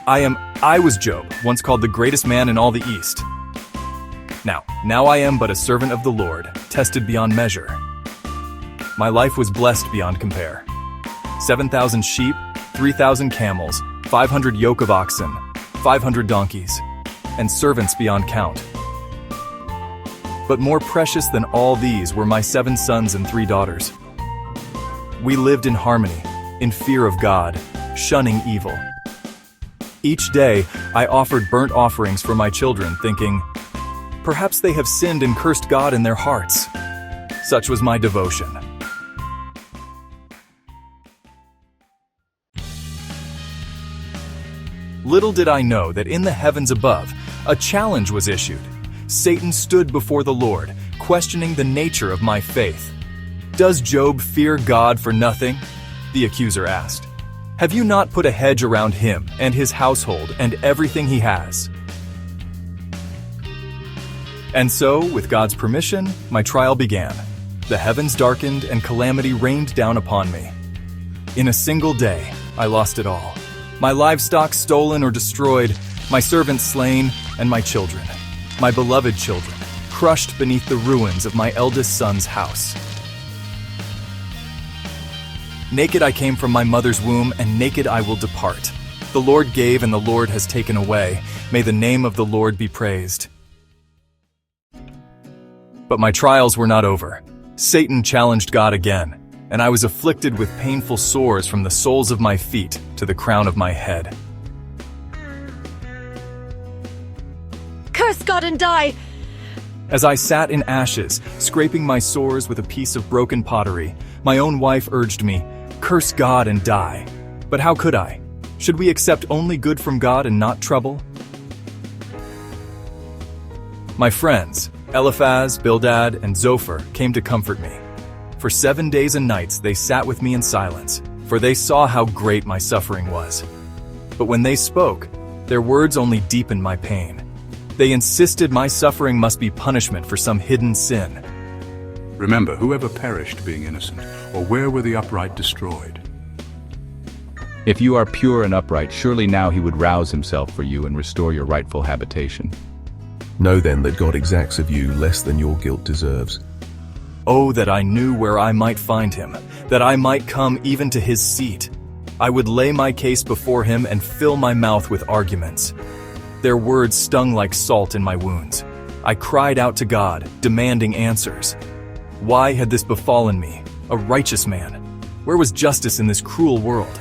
I was Job, once called the greatest man in all the East. Now I am but a servant of the Lord, tested beyond measure. My life was blessed beyond compare. 7,000 sheep, 3,000 camels, 500 yoke of oxen, 500 donkeys, and servants beyond count. But more precious than all these were my 7 sons and 3 daughters. We lived in harmony, in fear of God, shunning evil. Each day, I offered burnt offerings for my children, thinking, perhaps they have sinned and cursed God in their hearts. Such was my devotion. Little did I know that in the heavens above, a challenge was issued. Satan stood before the Lord, questioning the nature of my faith. "Does Job fear God for nothing?" the accuser asked. "Have you not put a hedge around him and his household and everything he has?" And so, with God's permission, my trial began. The heavens darkened and calamity rained down upon me. In a single day, I lost it all. My livestock stolen or destroyed, my servants slain, and my children, my beloved children, crushed beneath the ruins of my eldest son's house. Naked I came from my mother's womb, and naked I will depart. The Lord gave, and the Lord has taken away. May the name of the Lord be praised. But my trials were not over. Satan challenged God again, and I was afflicted with painful sores from the soles of my feet to the crown of my head. Curse God and die! As I sat in ashes, scraping my sores with a piece of broken pottery, my own wife urged me, "Curse God and die." But how could I? Should we accept only good from God and not trouble? My friends, Eliphaz, Bildad, and Zophar, came to comfort me. For 7 days and nights they sat with me in silence, for they saw how great my suffering was. But when they spoke, their words only deepened my pain. They insisted my suffering must be punishment for some hidden sin. Remember, whoever perished being innocent, or where were the upright destroyed? If you are pure and upright, surely now he would rouse himself for you and restore your rightful habitation. Know then that God exacts of you less than your guilt deserves. Oh, that I knew where I might find him, that I might come even to his seat. I would lay my case before him and fill my mouth with arguments. Their words stung like salt in my wounds. I cried out to God, demanding answers. Why had this befallen me, a righteous man? Where was justice in this cruel world?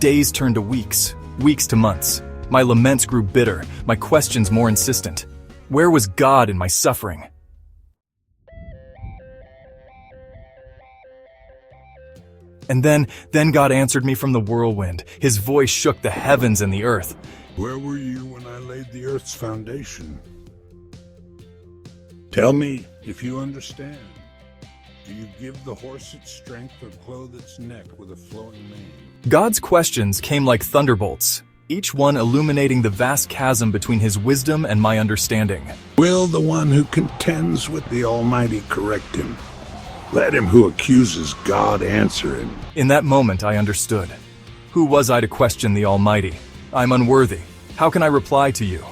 Days turned to weeks, weeks to months. My laments grew bitter, my questions more insistent. Where was God in my suffering? And then God answered me from the whirlwind. His voice shook the heavens and the earth. Where were you when I laid the earth's foundation? Tell me if you understand. Do you give the horse its strength or clothe its neck with a flowing mane? God's questions came like thunderbolts, each one illuminating the vast chasm between his wisdom and my understanding. Will the one who contends with the Almighty correct him? Let him who accuses God answer him. In that moment I understood. Who was I to question the Almighty? I'm unworthy. How can I reply to you?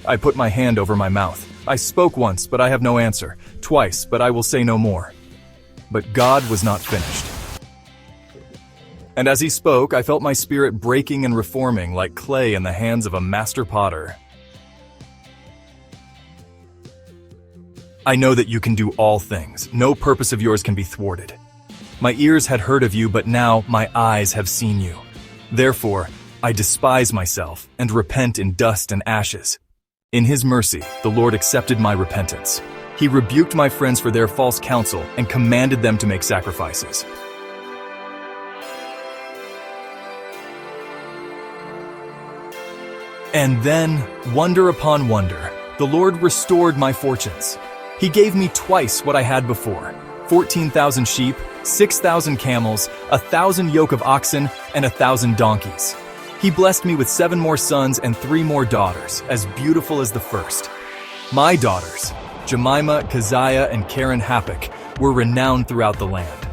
I put my hand over my mouth. I spoke once, but I have no answer. Twice, but I will say no more. But God was not finished. And as he spoke, I felt my spirit breaking and reforming like clay in the hands of a master potter. I know that you can do all things. No purpose of yours can be thwarted. My ears had heard of you, but now my eyes have seen you. Therefore, I despise myself and repent in dust and ashes. In his mercy, the Lord accepted my repentance. He rebuked my friends for their false counsel and commanded them to make sacrifices. And then, wonder upon wonder, the Lord restored my fortunes. He gave me twice what I had before, 14,000 sheep, 6,000 camels, 1,000 yoke of oxen, and 1,000 donkeys. He blessed me with 7 more sons and 3 more daughters, as beautiful as the first. My daughters, Jemima, Keziah, and Karen Happuch, were renowned throughout the land.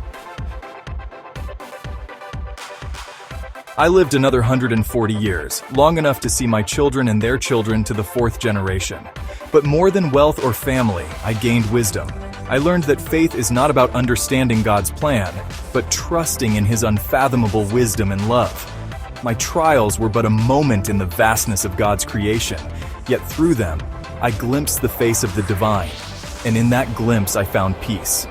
I lived another 140 years, long enough to see my children and their children to the 4th generation. But more than wealth or family, I gained wisdom. I learned that faith is not about understanding God's plan, but trusting in His unfathomable wisdom and love. My trials were but a moment in the vastness of God's creation, yet through them, I glimpsed the face of the divine, and in that glimpse I found peace.